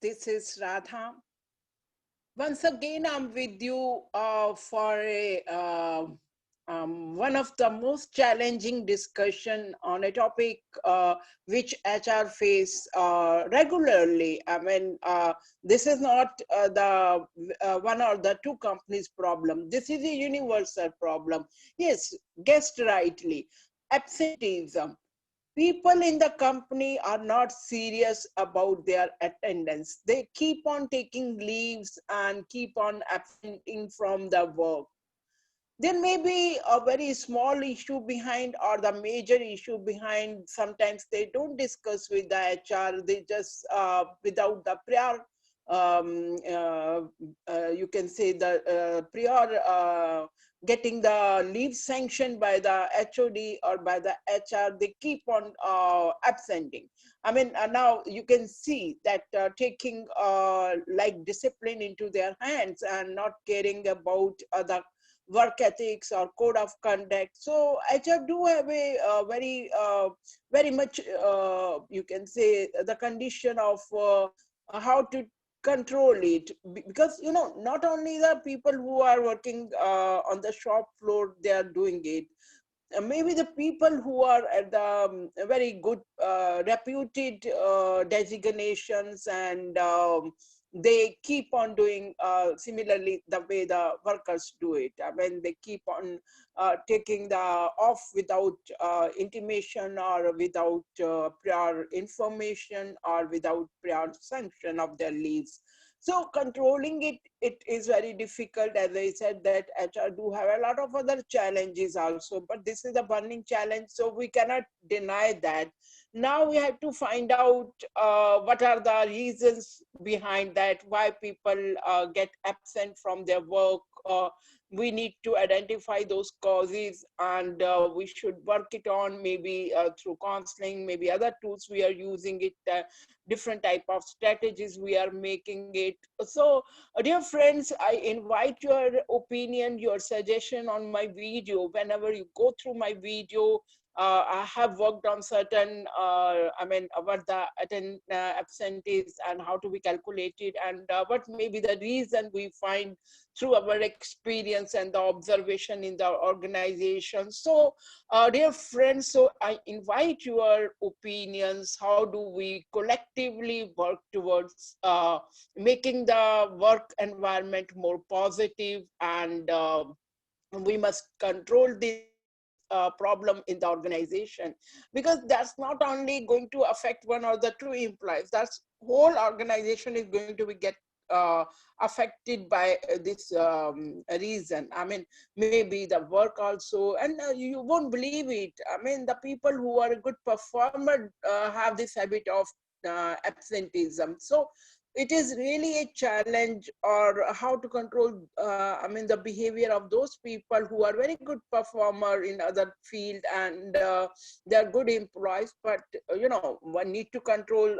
this is Radha. Once again, I'm with you for one of the most challenging discussion on a topic which HR face regularly. I mean, this is not the one or the two companies' problem. This is a universal problem. Yes, guessed rightly. Absenteeism. People in the company are not serious about their attendance. They keep on taking leaves and keep on absenting from the work. There may be a very small issue behind or the major issue behind. Sometimes they don't discuss with the HR. They just without the prior you can say the prior getting the leave sanctioned by the HOD or by the HR, they keep on absenting. I mean, now you can see that taking like discipline into their hands and not caring about the work ethics or code of conduct. So HR do have a very much you can say the condition of how to control it, because not only the people who are working on the shop floor they are doing it. Maybe the people who are at the very good reputed designations, and they keep on doing similarly the way the workers do it. I mean, they keep on taking the off without intimation or without prior information or without prior sanction of their leaves. So controlling it is very difficult. As I said, that HR do have a lot of other challenges also, but this is a burning challenge, so we cannot deny that. Now we have to find out what are the reasons behind that, why people get absent from their work. We need to identify those causes, and we should work it on, maybe through counseling, maybe other tools we are using it, different type of strategies we are making it. So dear friends, I invite your opinion, your suggestion on my video. Whenever you go through my video, I have worked on certain, I mean, what the absentees and how to be calculated, and what may be the reason we find through our experience and the observation in the organization. So, dear friends, so I invite your opinions. How do we collectively work towards making the work environment more positive, and we must control this problem in the organization, because that's not only going to affect one or the two employees, that's whole organization is going to be get affected by this reason. I mean, maybe the work also, and you won't believe it. I mean, the people who are a good performer have this habit of absenteeism. So it is really a challenge, or how to control I mean, the behavior of those people who are very good performer in other field, and they are good employees, but one need to control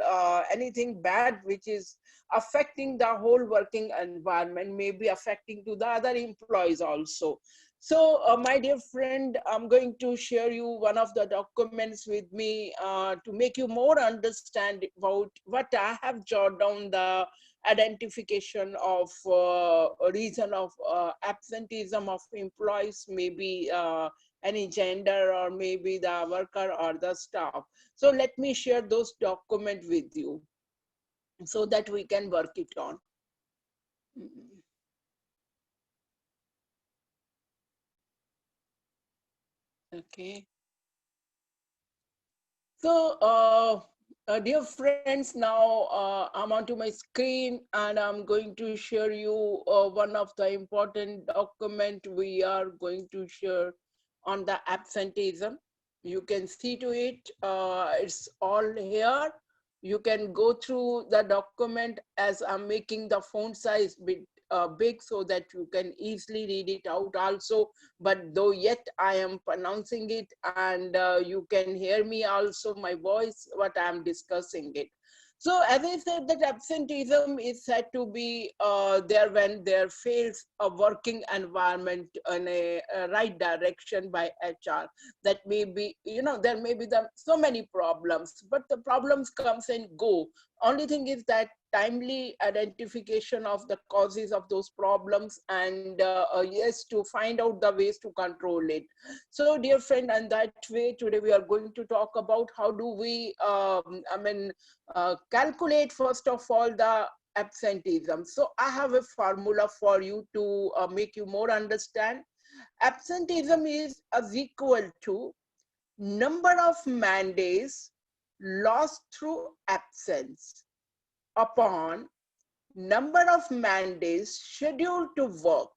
anything bad which is affecting the whole working environment, maybe affecting to the other employees also. So, my dear friend, I'm going to share you one of the documents with me to make you more understand about what I have jotted down, the identification of a reason of absenteeism of employees, maybe any gender, or maybe the worker or the staff. So let me share those documents with you so that we can work it on. Okay. So, dear friends, now I'm onto my screen, and I'm going to share you one of the important document we are going to share on the absenteeism. You can see to it, it's all here. You can go through the document as I'm making the font size bit big so that you can easily read it out also. But though yet I am pronouncing it, and you can hear me also, my voice, what I am discussing it. So as I said, that absenteeism is said to be there when there fails a working environment in a right direction by HR. That may be, there may be so many problems, but the problems comes and go. Only thing is that timely identification of the causes of those problems, and yes, to find out the ways to control it. So dear friend, and that way today we are going to talk about how do we, calculate first of all the absenteeism. So I have a formula for you to make you more understand. Absenteeism is as equal to number of man days lost through absence upon number of man days scheduled to work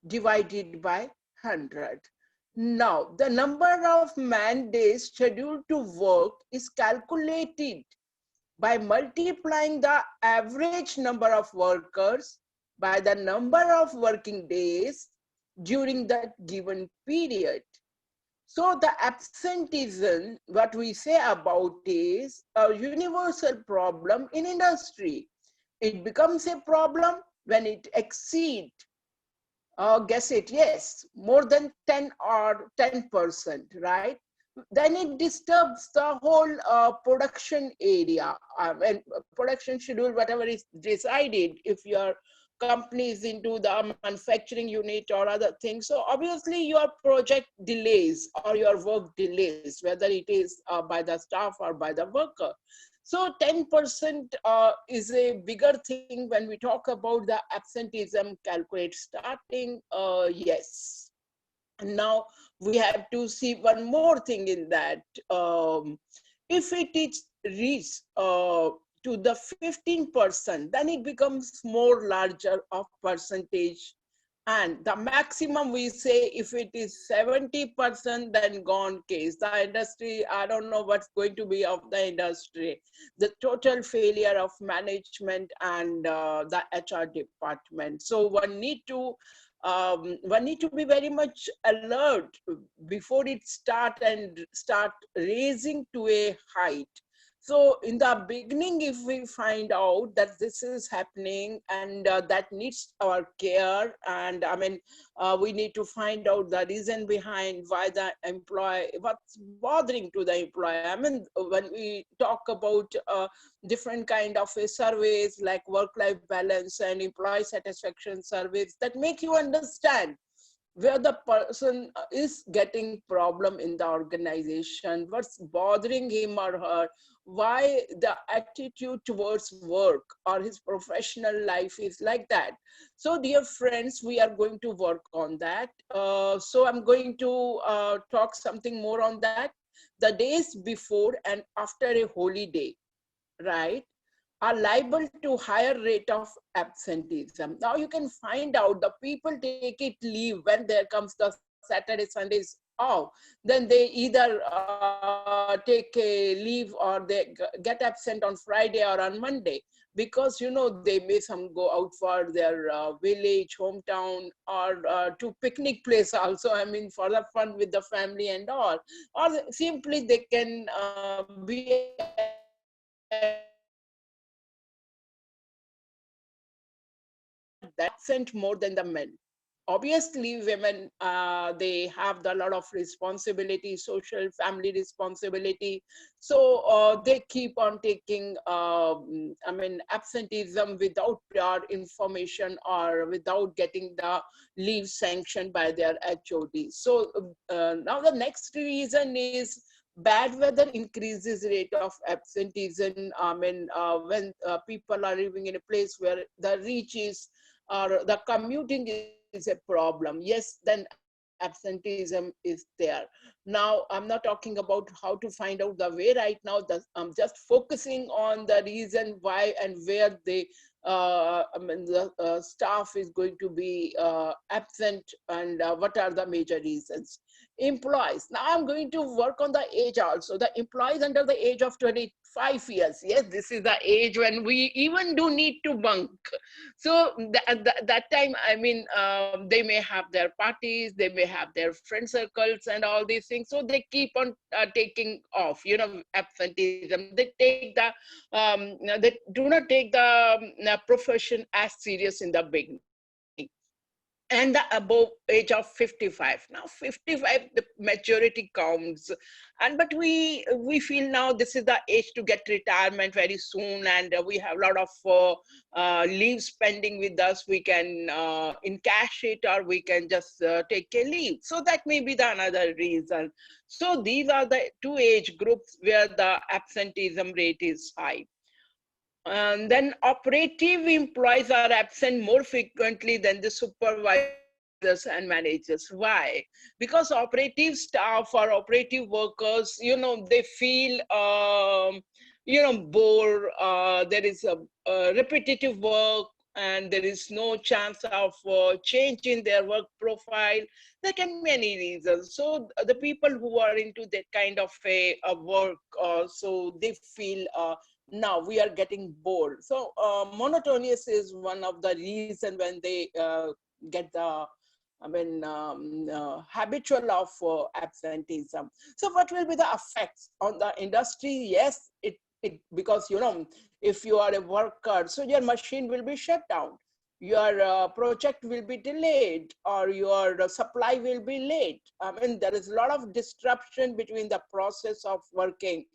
divided by 100. Now, the number of man days scheduled to work is calculated by multiplying the average number of workers by the number of working days during that given period. So the absenteeism, what we say about is a universal problem in industry. It becomes a problem when it exceeds, guess it, yes, more than 10 or 10%, right? Then it disturbs the whole production area and production schedule, whatever is decided, if your company is into the manufacturing unit or other things. So obviously your project delays or your work delays, whether it is by the staff or by the worker. So 10% is a bigger thing when we talk about the absenteeism calculate starting, yes. Now we have to see one more thing in that. If it is reached to the 15%, then it becomes more larger of percentage. And the maximum we say, if it is 70%, then gone case. The industry, I don't know what's going to be of the industry. The total failure of management and the HR department. So one need to be very much alert before it start raising to a height. So in the beginning, if we find out that this is happening and that needs our care, and we need to find out the reason behind why the employee, what's bothering to the employee. When we talk about different kind of surveys like work-life balance and employee satisfaction surveys, that make you understand where the person is getting problem in the organization, what's bothering him or her, why the attitude towards work or his professional life is like that. So dear friends, we are going to work on that. So I'm going to talk something more on that. The days before and after a holiday, right, are liable to higher rate of absenteeism. Now you can find out the people take it leave when there comes the Saturday, Sundays off, then they either take a leave or they get absent on Friday or on Monday, because they may some go out for their village, hometown, or to picnic place also, for the fun with the family and all, or simply they can be absent more than the men. Obviously women, they have a lot of responsibility, social family responsibility, so they keep on taking absenteeism without prior information or without getting the leave sanctioned by their HOD. So now the next reason is bad weather increases rate of absenteeism. When people are living in a place where the reach is or the commuting is a problem, yes, then absenteeism is there. Now I'm not talking about how to find out the way right now. I'm just focusing on the reason why and where the staff is going to be absent, and what are the major reasons. employees. Now I'm going to work on the age also. The employees under the age of 25 years. Yes, this is the age when we even do need to bunk. So that time, I mean, they may have their parties, they may have their friend circles and all these things. So they keep on taking off, absenteeism. They take the, they do not take the profession as serious in the beginning. And the above age of 55, now 55 the maturity comes, and but we feel now this is the age to get retirement very soon, and we have a lot of leave spending with us. We can encash it, or we can just take a leave. So that may be the another reason. So these are the two age groups where the absenteeism rate is high. And then operative employees are absent more frequently than the supervisors and managers. Why? Because operative staff or operative workers, they feel, bored. There is a repetitive work, and there is no chance of change in their work profile. There can be many reasons. So the people who are into that kind of a work, so they feel now we are getting bored. So monotonous is one of the reason when they get the, habitual of absenteeism. So what will be the effects on the industry? Yes, it because if you are a worker, so your machine will be shut down, your project will be delayed, or your supply will be late. I mean, there is a lot of disruption between the process of working,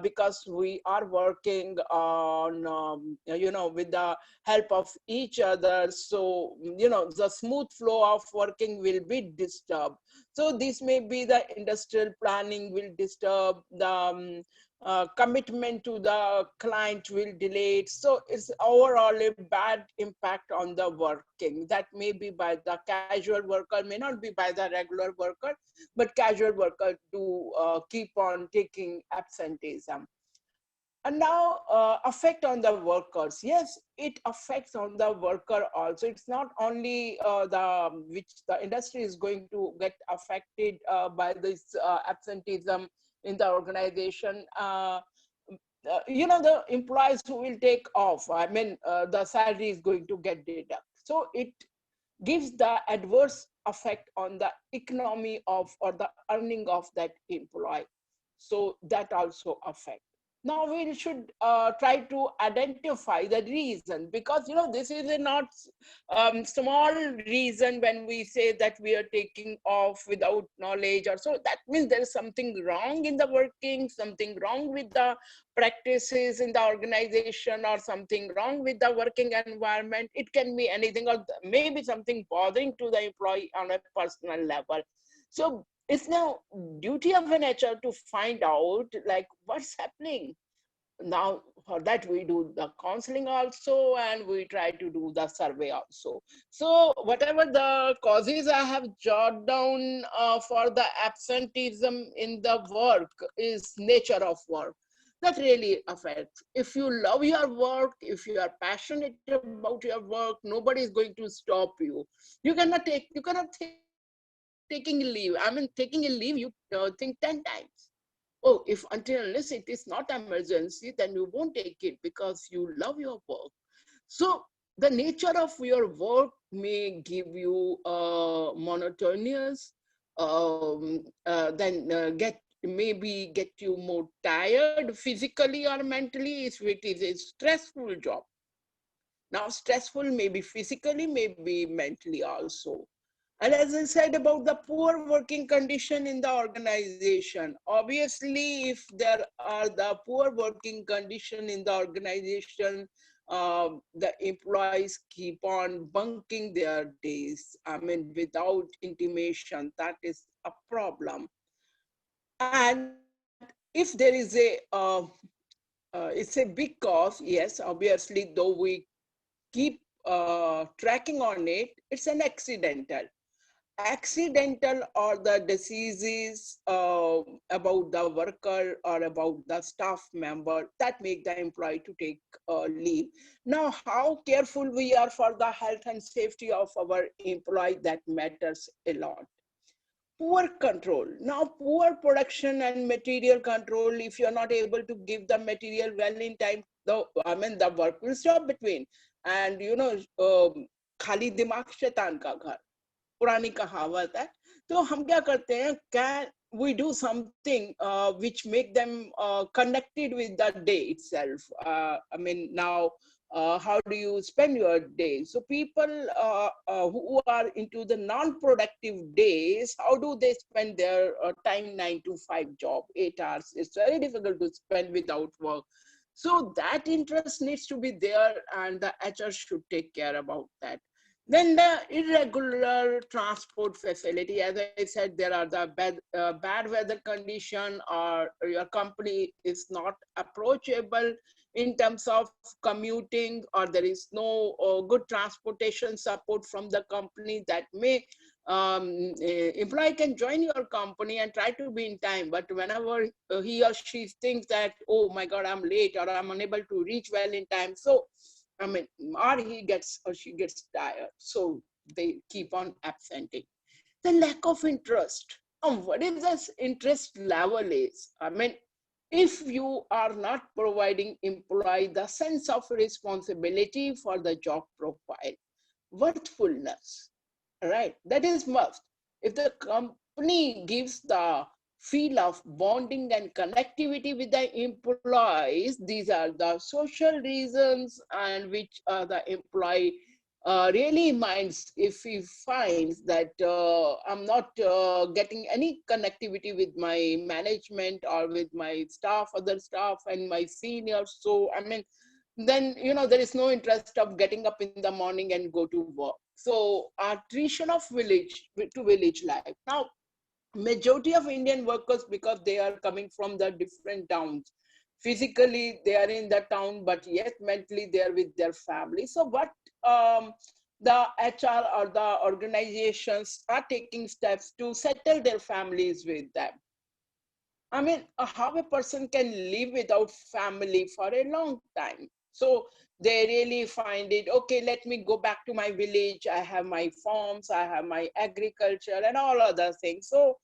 because we are working on, with the help of each other. So, the smooth flow of working will be disturbed. So this may be the industrial planning will disturb, the commitment to the client will delay it. So it's overall a bad impact on the working. That may be by the casual worker, may not be by the regular worker, but casual worker do keep on taking absenteeism. And now effect on the workers. Yes, it affects on the worker also. It's not only which the industry is going to get affected by this absenteeism in the organization. The employees who will take off, I mean, the salary is going to get deducted. So it gives the adverse effect on the economy of, or the earning of that employee. So that also affect. Now we should try to identify the reason, because this is a not small reason. When we say that we are taking off without knowledge, or so, that means there is something wrong in the working, something wrong with the practices in the organization, or something wrong with the working environment. It can be anything, or maybe something bothering to the employee on a personal level. So it's now duty of an HR to find out like what's happening. Now for that we do the counseling also, and we try to do the survey also. So whatever the causes I have jotted down for the absenteeism in the work is nature of work. That really affects. If you love your work, if you are passionate about your work, nobody is going to stop you. You cannot think of taking a leave. I mean, taking a leave, you think 10 times. Oh, if until unless it is not emergency, then you won't take it because you love your work. So the nature of your work may give you monotonous, then maybe get you more tired physically or mentally if it is a stressful job. Now, stressful maybe physically, maybe mentally also. And as I said about the poor working condition in the organization, obviously, if there are the poor working condition in the organization, the employees keep on bunking their days. I mean, without intimation, that is a problem. And if there is it's a big cause, yes, obviously, though we keep tracking on it, it's an accidental or the diseases about the worker or about the staff member that make the employee to take leave. Now, how careful we are for the health and safety of our employee, that matters a lot. poor control. Now, poor production and material control, if you're not able to give the material well in time, the work will stop between. And खाली दिमाग शैतान का घर, पुरानी कहावत है. तो हम क्या करते हैं, can we do something which make them connected with the day itself? Now, how do you spend your day? So people who are into the non-productive days, how do they spend their time? 9 to 5 job, 8 hours. It's very difficult to spend without work. So that interest needs to be there, and the HR should take care about that. Then the irregular transport facility, as I said, there are the bad weather condition, or your company is not approachable in terms of commuting, or there is no good transportation support from the company. That may employee can join your company and try to be in time, but whenever he or she thinks that, oh my God, I'm late, or I'm unable to reach well in time, so or he gets or she gets tired, so they keep on absenting. The lack of interest. What is this interest level is? If you are not providing employee the sense of responsibility for the job profile, worthfulness, right? That is must. If the company gives the feel of bonding and connectivity with the employees, these are the social reasons, and which the employee really minds if he finds that I'm not getting any connectivity with my management or with my staff, other staff and my seniors. So then there is no interest of getting up in the morning and go to work. So attrition of village to village life. Now, majority of Indian workers, because they are coming from the different towns, physically they are in the town, but yet mentally they are with their family. So what the HR or the organizations are taking steps to settle their families with them. How a person can live without family for a long time. So they really find it, okay, let me go back to my village. I have my farms, I have my agriculture and all other things. So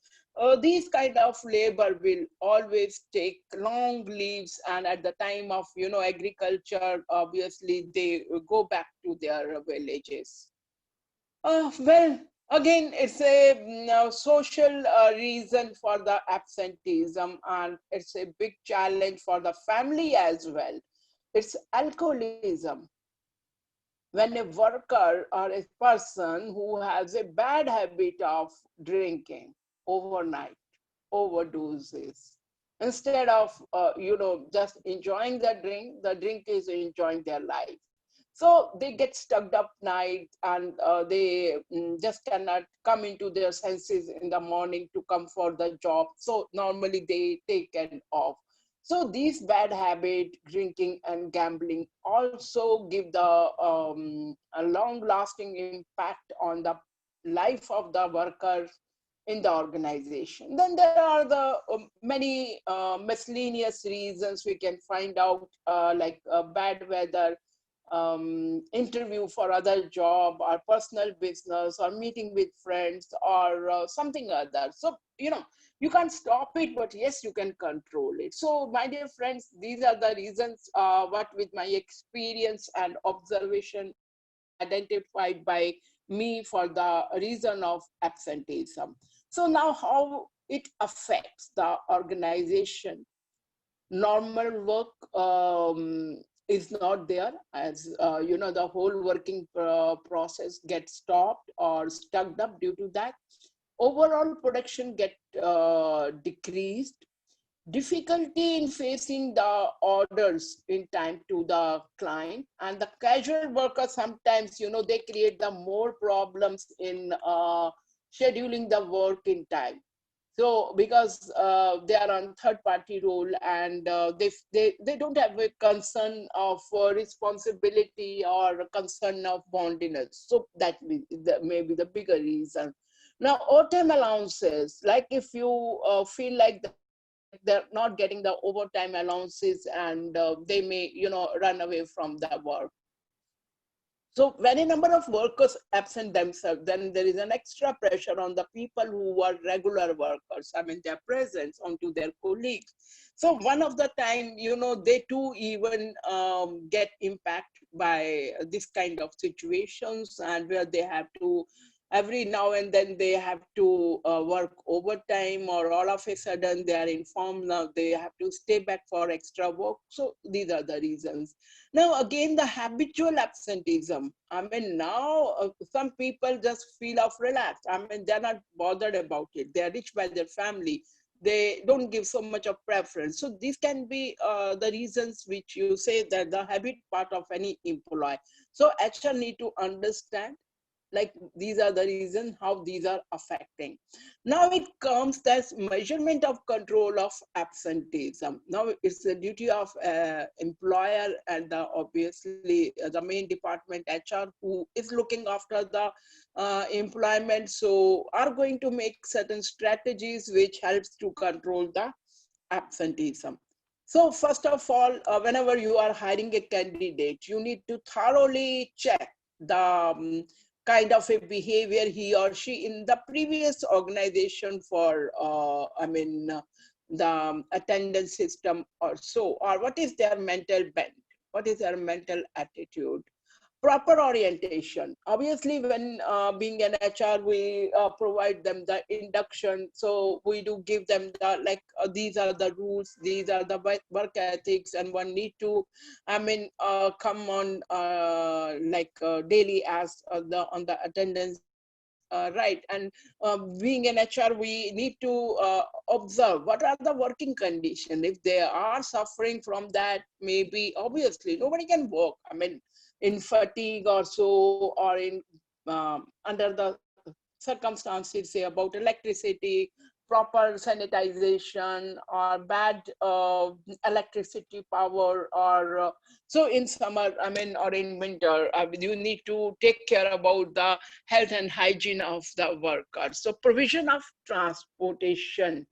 these kind of labor will always take long leaves, and at the time of agriculture, obviously they go back to their villages. Well, again, it's a social reason for the absenteeism, and it's a big challenge for the family as well. It's alcoholism. When a worker or a person who has a bad habit of drinking overnight, overdoses, instead of just enjoying the drink is enjoying their life. So they get stuck up night, and they just cannot come into their senses in the morning to come for the job. So normally they take an off. So these bad habit, drinking and gambling, also give the a long-lasting impact on the life of the workers in the organization. Then there are the many miscellaneous reasons we can find out, like bad weather, interview for other job, or personal business, or meeting with friends, or something other. So you can't stop it, but yes, you can control it. So my dear friends, these are the reasons what with my experience and observation identified by me for the reason of absenteeism. So now how it affects the organization. Normal work is not there, as the whole working process gets stopped or stuck up due to that. Overall production get decreased. Difficulty in facing the orders in time to the client, and the casual workers sometimes they create the more problems in scheduling the work in time. So because they are on third party role, and they don't have a concern of responsibility or a concern of bondiness. So that may be the bigger reason. Now, overtime allowances, like if you feel like they're not getting the overtime allowances, and they may run away from the work. So when a number of workers absent themselves, then there is an extra pressure on the people who are regular workers. I mean, their presence onto their colleagues. So one of the time, they too even get impact by this kind of situations, and where they have to, every now and then they have to work overtime, or all of a sudden they are informed now they have to stay back for extra work. So these are the reasons. Now, again, the habitual absenteeism. I mean, now some people just feel of relaxed. I mean, they're not bothered about it. They're rich by their family. They don't give so much of preference. So these can be the reasons which you say that the habit part of any employee. So HR need to understand, like, these are the reasons how these are affecting. Now it comes as measurement of control of absenteeism. Now it's the duty of employer and obviously the main department, HR, who is looking after the employment, so are going to make certain strategies which helps to control the absenteeism. So first of all, whenever you are hiring a candidate, you need to thoroughly check the kind of a behavior he or she in the previous organization for, the attendance system or so, or what is their mental bent, what is their mental attitude. Proper orientation. Obviously, when being an HR, we provide them the induction. So we do give them the, like, these are the rules, these are the work ethics, and one need to, come on daily as on the attendance. Right, and being an HR, we need to observe what are the working conditions. If they are suffering from that, maybe obviously nobody can work. I mean, in fatigue or so, or in under the circumstances, say about electricity, proper sanitization, or bad electricity power, or so in summer, I mean, or in winter, you need to take care about the health and hygiene of the workers. So provision of transportation.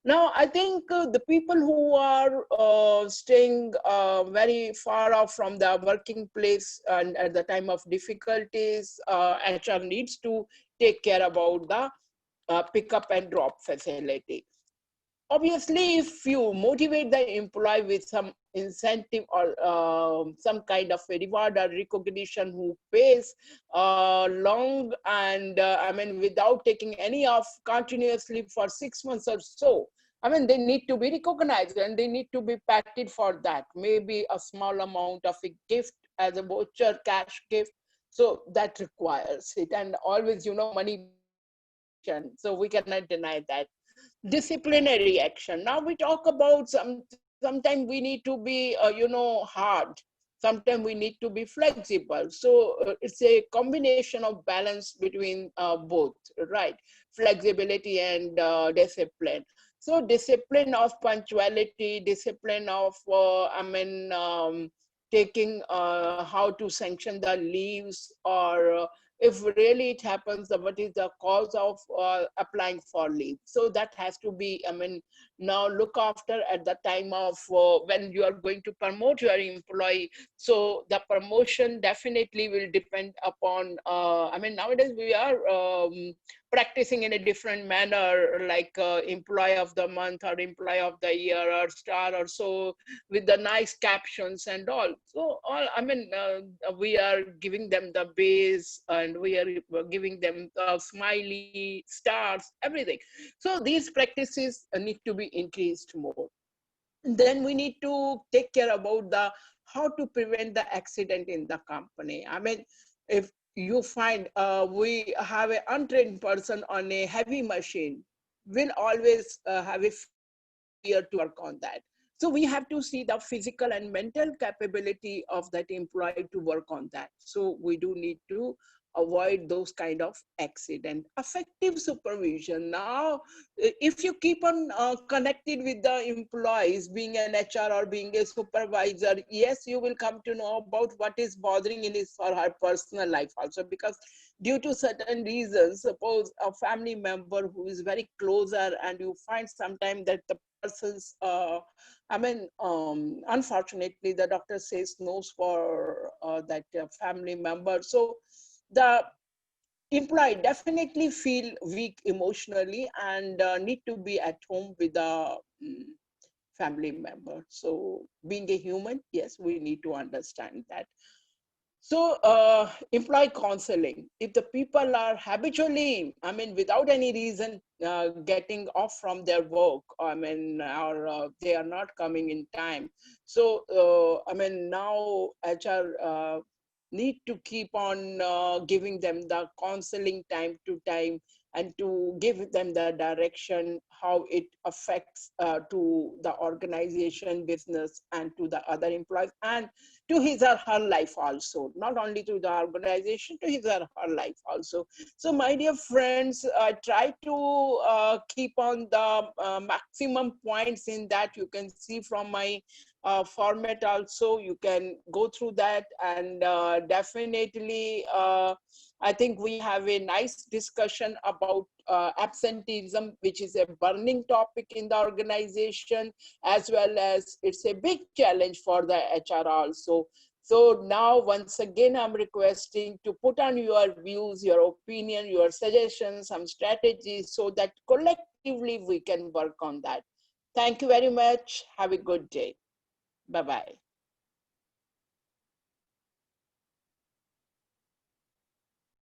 Now, I think the people who are staying very far off from the working place and at the time of difficulties, HR needs to take care about the pickup and drop facility. Obviously, if you motivate the employee with some incentive or some kind of a reward or recognition, who pays long and without taking any off continuously for 6 months or so, I mean, they need to be recognized and they need to be patted for that. Maybe a small amount of a gift as a voucher, cash gift. So that requires it. And always, money buys recognition. So we cannot deny that. Disciplinary action. Now we talk about sometimes we need to be hard, sometimes we need to be flexible. So it's a combination of balance between both, right? Flexibility and discipline. So discipline of punctuality, discipline of taking how to sanction the leaves, or if really it happens, what is the cause of applying for leave. So that has to be, now look after at the time of when you are going to promote your employee. So the promotion definitely will depend upon, nowadays we are practicing in a different manner, like employee of the month or employee of the year or star or so, with the nice captions and all. So all, we are giving them the base, and we are giving them smiley stars, everything. So these practices need to be increased more. Then we need to take care about the how to prevent the accident in the company. I mean, if you find we have an untrained person on a heavy machine, will always have a fear to work on that. So we have to see the physical and mental capability of that employee to work on that. So we do need to avoid those kind of accident. Effective supervision. Now, if you keep on connected with the employees, being an HR or being a supervisor, yes, you will come to know about what is bothering in his or her personal life also, because due to certain reasons, suppose a family member who is very closer, and you find sometimes that the person's, I mean, unfortunately, the doctor says no for that family member. So the employee definitely feel weak emotionally and need to be at home with a family member. So being a human, yes, we need to understand that. So employee counseling, if the people are habitually, I mean, without any reason, getting off from their work, I mean, or they are not coming in time. So, I mean, now HR need to keep on giving them the counseling time to time and to give them the direction how it affects to the organization, business, and to the other employees, and to his or her life also, not only to the organization, to his or her life also. So my dear friends, I try to keep on the maximum points in that. You can see from my format also, you can go through that, and definitely I think we have a nice discussion about absenteeism, which is a burning topic in the organization, as well as it's a big challenge for the HR also. So now, once again, I'm requesting to put on your views, your opinion, your suggestions, some strategies, so that collectively we can work on that. Thank you very much. Have a good day. Bye-bye.